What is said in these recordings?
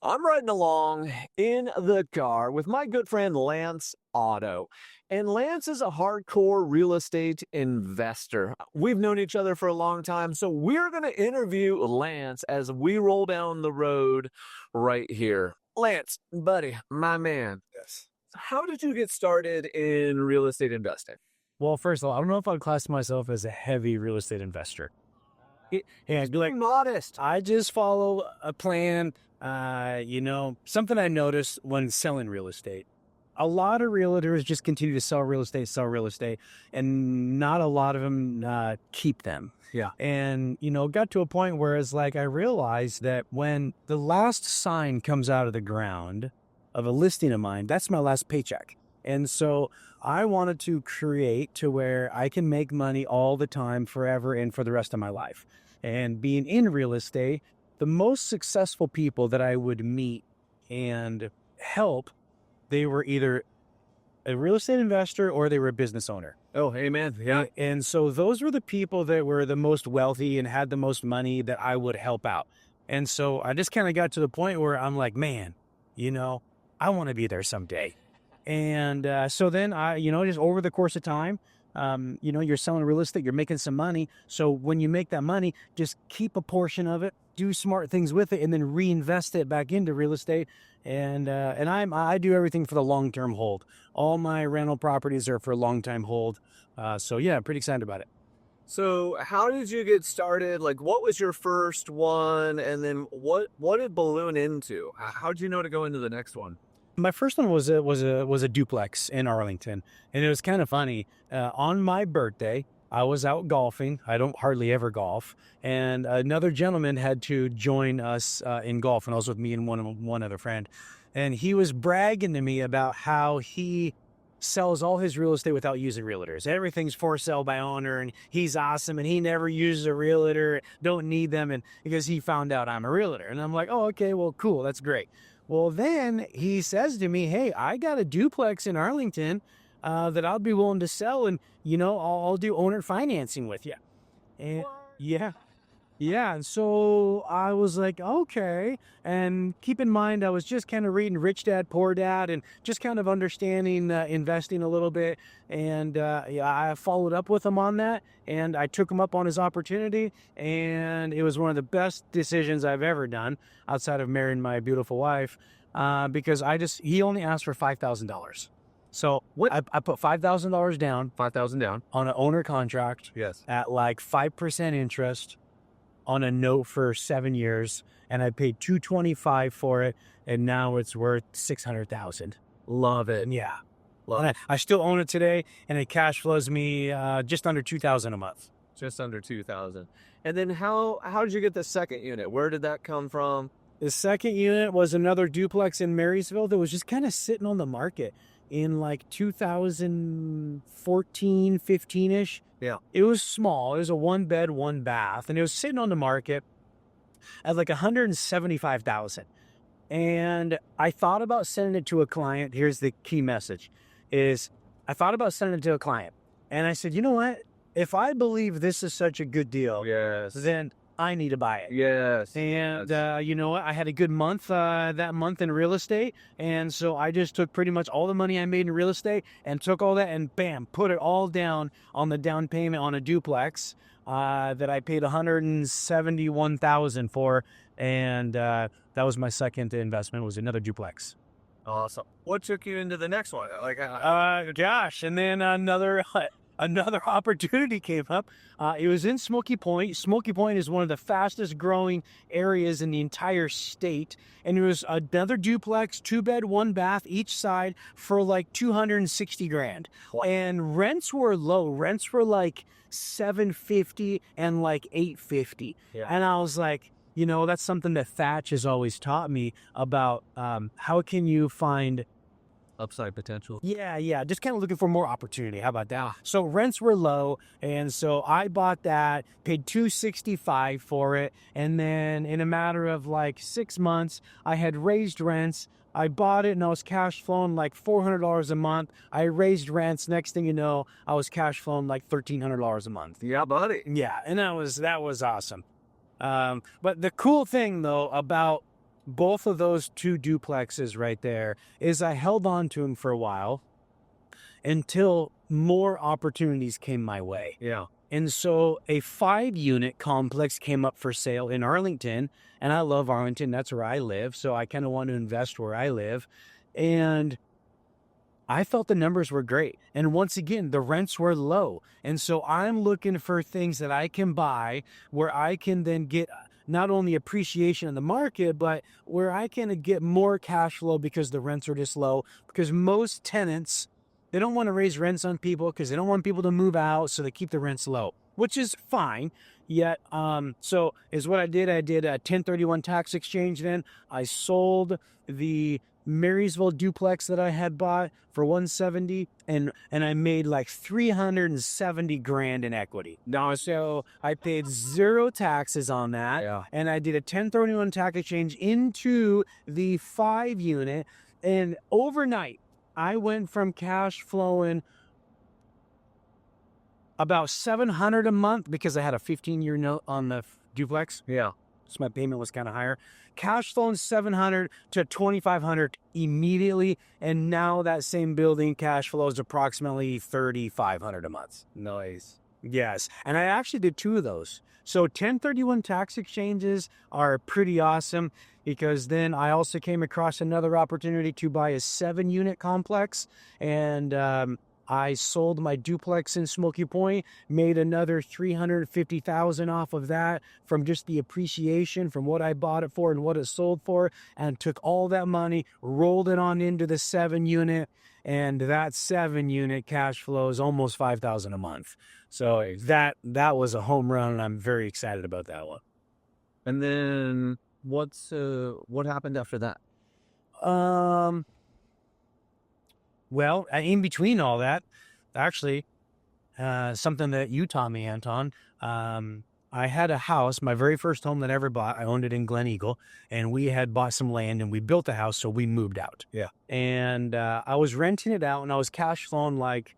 I'm riding along in the car with my good friend Lance Otto. And Lance is a hardcore real estate investor. We've known each other for a long time, so we're going to interview Lance as we roll down the road right here. Lance, buddy, my man, Yes. how did you get started in real estate investing? Well, first of all, I don't know if I'd class myself as a heavy real estate investor. Yeah, I'd be like, Modest. I just follow a plan. Something I noticed when selling real estate. A lot of realtors just continue to sell real estate, and not a lot of them keep them. Yeah. And, got to a point where it's like I realized that when the last sign comes out of the ground of a listing of mine, that's my last paycheck. And so I wanted to create to where I can make money all the time, forever, and for the rest of my life. And being in real estate, the most successful people that I would meet and help, they were either a real estate investor or they were a business owner. Oh, amen. Yeah. And so those were the people that were the most wealthy and had the most money that I would help out. And so I just kind of got to the point where I'm like, man, I want to be there someday. And so then just over the course of time, you're selling real estate, you're making some money. So when you make that money, just keep a portion of it, do smart things with it, and then reinvest it back into real estate. And I do everything for the long-term hold. All my rental properties are for long-time hold. So yeah, I'm pretty excited about it. So how did you get started? Like, what was your first one? And then what did balloon into? How did you know to go into the next one? My first one was a duplex in Arlington, and it was kind of funny. On my birthday, I was out golfing. I don't hardly ever golf, and another gentleman had to join us in golf, and I was with me and one other friend, and he was bragging to me about how he sells all his real estate without using realtors. Everything's for sale by owner, and he's awesome, and he never uses a realtor. Don't need them, and because he found out I'm a realtor, and I'm like, oh, okay, well, cool, that's great. Well, then he says to me, hey, I got a duplex in Arlington that I'll be willing to sell. And, I'll do owner financing with you. And yeah. Yeah. And so I was like, okay. And keep in mind, I was just kind of reading Rich Dad, Poor Dad and just kind of understanding investing a little bit. And I followed up with him on that. And I took him up on his opportunity. And it was one of the best decisions I've ever done outside of marrying my beautiful wife because he only asked for $5,000. So I put $5,000 down. 5,000 down. On an owner contract. Yes. At like 5% interest on a note for 7 years, and I paid $225 for it, and now it's worth $600,000. Love it. Yeah. Love And it. I still own it today, and it cash flows me just under $2,000 a month. Just under 2,000. And then how did you get the second unit? Where did that come from? The second unit was another duplex in Marysville that was just kind of sitting on the market in like 2014, 15-ish. Yeah. It was small. It was a 1-bed, 1-bath, and it was sitting on the market at like $175,000. And I thought about sending it to a client. Here's the key message is I thought about sending it to a client. And I said, you know what? If I believe this is such a good deal, Yes. then I need to buy it. Yes. And you know what? I had a good month that month in real estate. And so I just took pretty much all the money I made in real estate and took all that and bam, put it all down on the down payment on a duplex that I paid $171,000 for. And that was my second investment, was another duplex. Awesome. What took you into the next one? Like, Gosh, and then another opportunity came up. It was in Smoky Point. Smoky Point is one of the fastest growing areas in the entire state. And it was another duplex, 2-bed, 1-bath each side for like $260,000. Wow. And rents were low. Rents were like $750 and like $850. Yeah. And I was like, that's something that Thatch has always taught me about how can you find upside potential. Yeah. Just kind of looking for more opportunity. How about that? So rents were low. And so I bought that, paid $265 for it. And then in a matter of like 6 months, I had raised rents. I bought it and I was cash flowing like $400 a month. I raised rents. Next thing you know, I was cash flowing like $1,300 a month. Yeah, buddy. Yeah. And that was awesome. But the cool thing though about both of those two duplexes right there is I held on to them for a while until more opportunities came my way. Yeah. And so a 5-unit complex came up for sale in Arlington, and I love Arlington. That's where I live. So I kind of want to invest where I live. And I felt the numbers were great. And once again, the rents were low. And so I'm looking for things that I can buy where I can then get not only appreciation in the market, but where I can get more cash flow because the rents are just low. Because most tenants, they don't want to raise rents on people because they don't want people to move out. So they keep the rents low, which is fine. Yet, so is what I did. I did a 1031 tax exchange. Then I sold the Marysville duplex that I had bought for 170, and I made like 370 grand in equity. Now, so I paid zero taxes on that. Yeah. And I did a 1031 tax exchange into the 5-unit, and overnight I went from cash flowing about 700 a month because I had a 15-year note on the duplex. Yeah. So my payment was kind of higher. Cash flowing 700 to 2,500 immediately. And now that same building cash flows approximately 3,500 a month. Nice. Yes. And I actually did 2 of those. So 1031 tax exchanges are pretty awesome because then I also came across another opportunity to buy a 7-unit complex. And, I sold my duplex in Smoky Point, made another $350,000 off of that from just the appreciation from what I bought it for and what it sold for, and took all that money, rolled it on into the 7-unit, and that 7-unit cash flows almost $5,000 a month. So that was a home run, and I'm very excited about that one. And then what happened after that? Well, in between all that, actually, something that you taught me, Anton, I had a house, my very first home that I ever bought. I owned it in Glen Eagle, and we had bought some land and we built a house, so we moved out. Yeah. And I was renting it out, and I was cash flowing like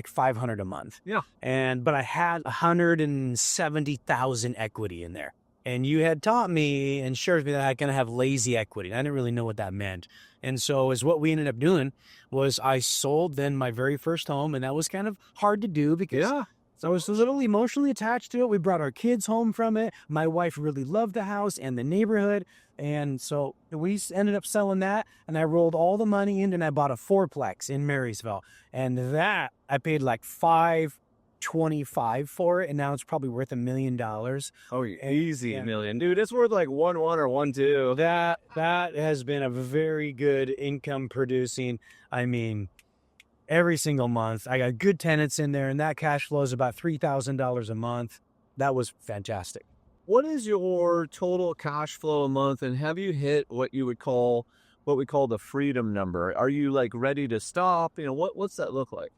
500 a month. Yeah. But I had 170,000 equity in there. And you had taught me and shared with me that I can have lazy equity. I didn't really know what that meant. And so is what we ended up doing was I sold then my very first home, and that was kind of hard to do because I was a little emotionally attached to it. We brought our kids home from it. My wife really loved the house and the neighborhood. And so we ended up selling that, and I rolled all the money in, and I bought a 4-plex in Marysville. And that I paid like $525 for it, and now it's probably worth $1 million. Oh, easy $1 million, dude. It's worth like 1.1 or 1.2. That has been a very good income producing. I mean, every single month I got good tenants in there, and that cash flow is about $3,000 a month. That was fantastic. What is your total cash flow a month, and have you hit what we call the freedom number? Are you like ready to stop? What's that look like?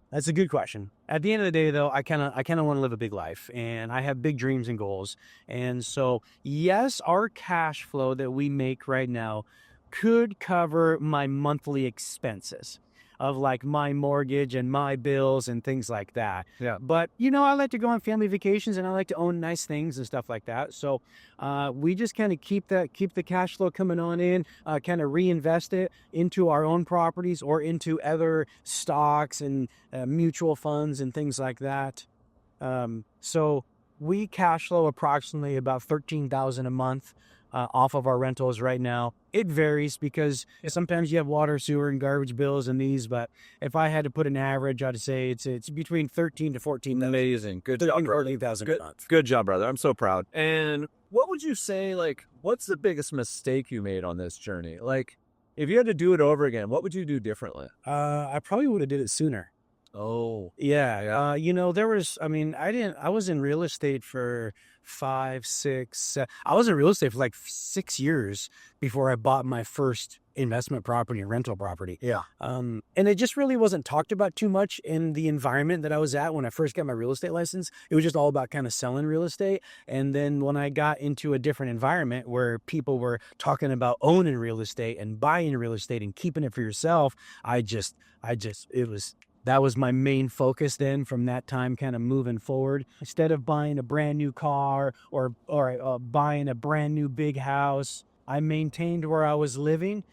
That's a good question. At the end of the day, though, I kind of want to live a big life, and I have big dreams and goals. And so, yes, our cash flow that we make right now could cover my monthly expenses of like my mortgage and my bills and things like that. Yeah. But, I like to go on family vacations, and I like to own nice things and stuff like that. So we just kind of keep the cash flow coming on in, kind of reinvest it into our own properties or into other stocks and mutual funds and things like that. So we cash flow approximately about $13,000 a month off of our rentals right now. It varies because sometimes you have water, sewer, and garbage bills and these, but if I had to put an average, I'd say it's between 13 to 14. Amazing. Good job, brother. $13,000 a month. Good job, brother. I'm so proud. And what would you say, what's the biggest mistake you made on this journey? Like, if you had to do it over again, what would you do differently? I probably would have did it sooner. Oh, yeah. I was in real estate for 5, 6, I was in real estate for like 6 years before I bought my first investment property and rental property. Yeah. And it just really wasn't talked about too much in the environment that I was at when I first got my real estate license. It was just all about kind of selling real estate. And then when I got into a different environment where people were talking about owning real estate and buying real estate and keeping it for yourself, that was my main focus then from that time kind of moving forward. Instead of buying a brand new car or buying a brand new big house, I maintained where I was living,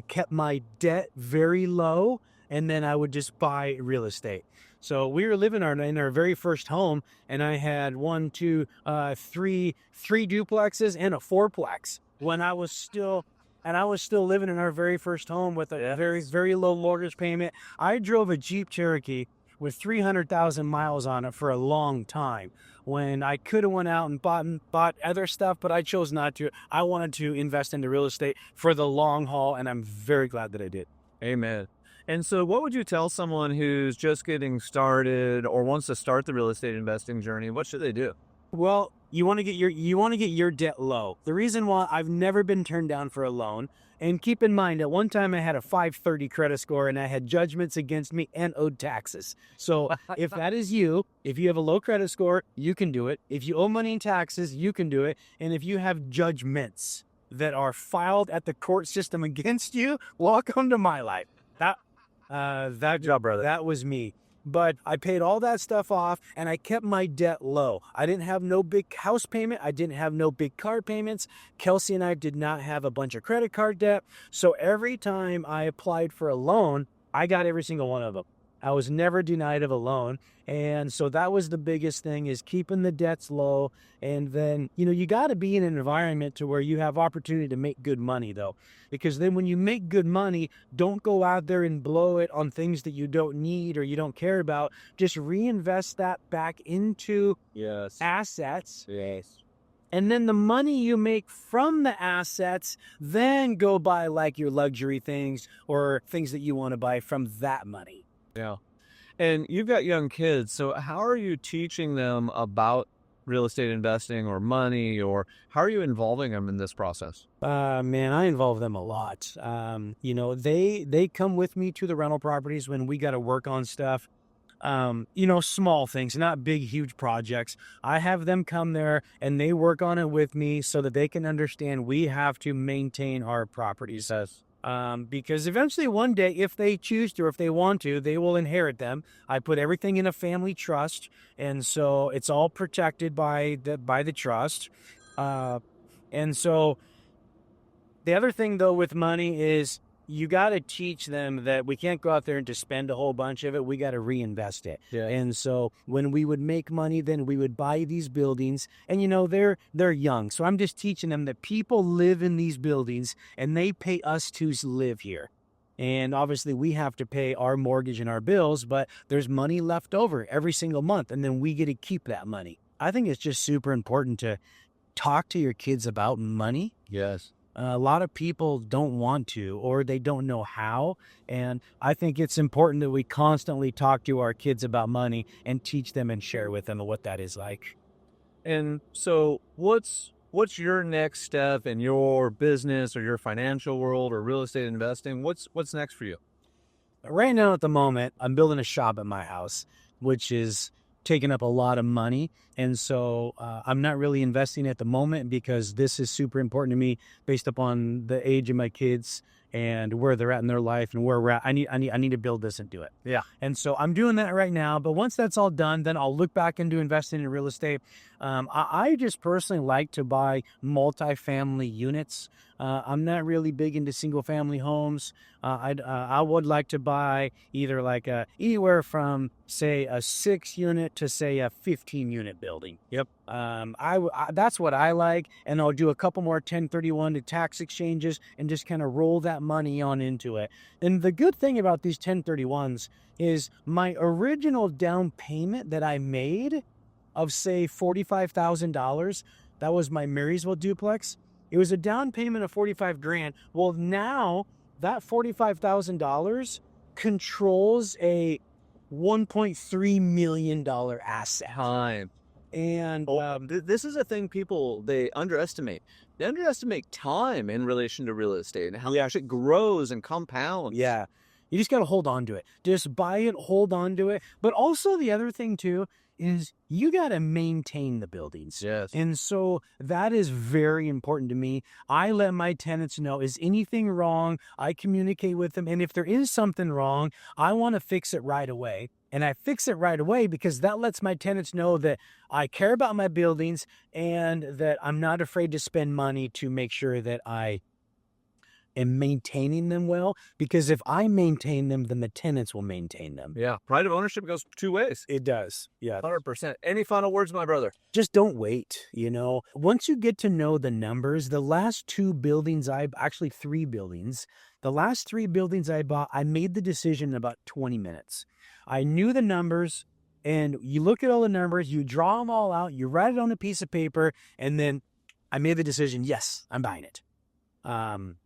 kept my debt very low, and then I would just buy real estate. So we were living in our very first home, and I had three duplexes and a fourplex when I was still, and I was still living in our very first home with a very, very low mortgage payment. I drove a Jeep Cherokee with 300,000 miles on it for a long time when I could have went out and bought other stuff, but I chose not to. I wanted to invest into real estate for the long haul, and I'm very glad that I did. Amen. And so what would you tell someone who's just getting started or wants to start the real estate investing journey? What should they do? Well, you want to get your debt low. The reason why I've never been turned down for a loan, and keep in mind at one time I had a 530 credit score and I had judgments against me and owed taxes. So if that is you, if you have a low credit score, you can do it. If you owe money in taxes, you can do it. And if you have judgments that are filed at the court system against you, welcome to my life. That job, brother. That was me. But I paid all that stuff off and I kept my debt low. I didn't have no big house payment. I didn't have no big car payments. Kelsey and I did not have a bunch of credit card debt. So every time I applied for a loan, I got every single one of them. I was never denied of a loan. And so that was the biggest thing, is keeping the debts low. And then, you got to be in an environment to where you have opportunity to make good money, though. Because then when you make good money, don't go out there and blow it on things that you don't need or you don't care about. Just reinvest that back into assets. Yes. And then the money you make from the assets, then go buy like your luxury things or things that you want to buy from that money. Yeah. And you've got young kids, so how are you teaching them about real estate investing or money, or how are you involving them in this process? Man, I involve them a lot. They come with me to the rental properties when we got to work on stuff. Small things, not big, huge projects. I have them come there and they work on it with me so that they can understand we have to maintain our properties. Yes. Because eventually one day, if they choose to, or if they want to, they will inherit them. I put everything in a family trust, and so it's all protected by the trust. And so the other thing, though, with money is you got to teach them that we can't go out there and just spend a whole bunch of it. We got to reinvest it. Yeah. And so when we would make money, then we would buy these buildings, and they're young. So I'm just teaching them that people live in these buildings and they pay us to live here. And obviously we have to pay our mortgage and our bills, but there's money left over every single month, and then we get to keep that money. I think it's just super important to talk to your kids about money. Yes. A lot of people don't want to, or they don't know how. And I think it's important that we constantly talk to our kids about money and teach them and share with them what that is like. And so what's your next step in your business or your financial world or real estate investing? What's next for you? Right now, at the moment, I'm building a shop at my house, which is taking up a lot of money. And so I'm not really investing at the moment because this is super important to me based upon the age of my kids and where they're at in their life and where we're at. I need to build this and do it. Yeah. And so I'm doing that right now. But once that's all done, then I'll look back into investing in real estate. I just personally like to buy multifamily units. I'm not really big into single family homes. I would like to buy either anywhere from, say, a 6-unit to, say, a 15-unit building. Yep. That's what I like. And I'll do a couple more 1031 to tax exchanges and just kind of roll that money on into it. And the good thing about these 1031s is my original down payment that I made of, say, $45,000, that was my Marysville duplex. It was a down payment of $45,000. Well, now that $45,000 controls a $1.3 million asset. Time. And this is a thing people, they underestimate. They underestimate time in relation to real estate and how it grows and compounds. Yeah. You just got to hold on to it. Just buy it, hold on to it. But also the other thing too is you got to maintain the buildings. Yes. And so that is very important to me. I let my tenants know, is anything wrong? I communicate with them. And if there is something wrong, I want to fix it right away. And I fix it right away because that lets my tenants know that I care about my buildings and that I'm not afraid to spend money to make sure that I and maintaining them well, because if I maintain them, then the tenants will maintain them. Yeah. Pride of ownership goes two ways. It does. Yeah. 100%. Any final words, my brother? Just don't wait. Once you get to know the numbers, the last 3 buildings, the last 3 buildings I bought, I made the decision in about 20 minutes. I knew the numbers, and you look at all the numbers, you draw them all out, you write it on a piece of paper, and then I made the decision, yes, I'm buying it.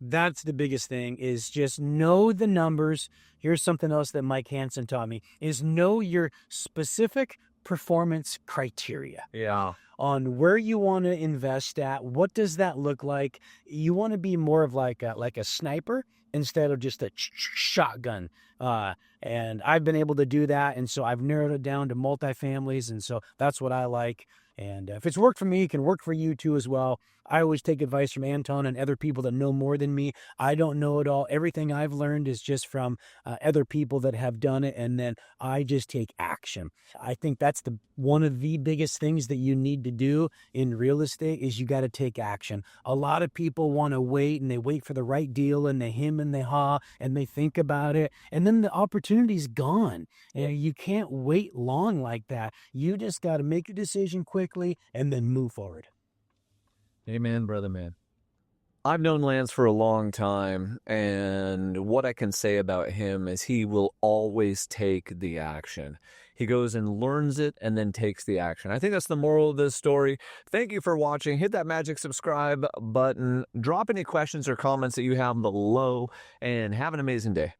That's the biggest thing, is just know the numbers. Here's something else that Mike Hansen taught me, is know your specific performance criteria. Yeah. On where you want to invest at. What does that look like? You want to be more of like a sniper instead of just a shotgun. And I've been able to do that. And so I've narrowed it down to multifamilies. And so that's what I like. And if it's worked for me, it can work for you too as well. I always take advice from Anton and other people that know more than me. I don't know it all. Everything I've learned is just from other people that have done it, and then I just take action. I think that's one of the biggest things that you need to do in real estate, is you got to take action. A lot of people want to wait, and they wait for the right deal, and they hem and they haw, and they think about it, and then the opportunity's gone. And you can't wait long like that. You just got to make a decision quickly and then move forward. Amen, brother, man. I've known Lance for a long time, and what I can say about him is he will always take the action. He goes and learns it and then takes the action. I think that's the moral of this story. Thank you for watching. Hit that magic subscribe button. Drop any questions or comments that you have below, and have an amazing day.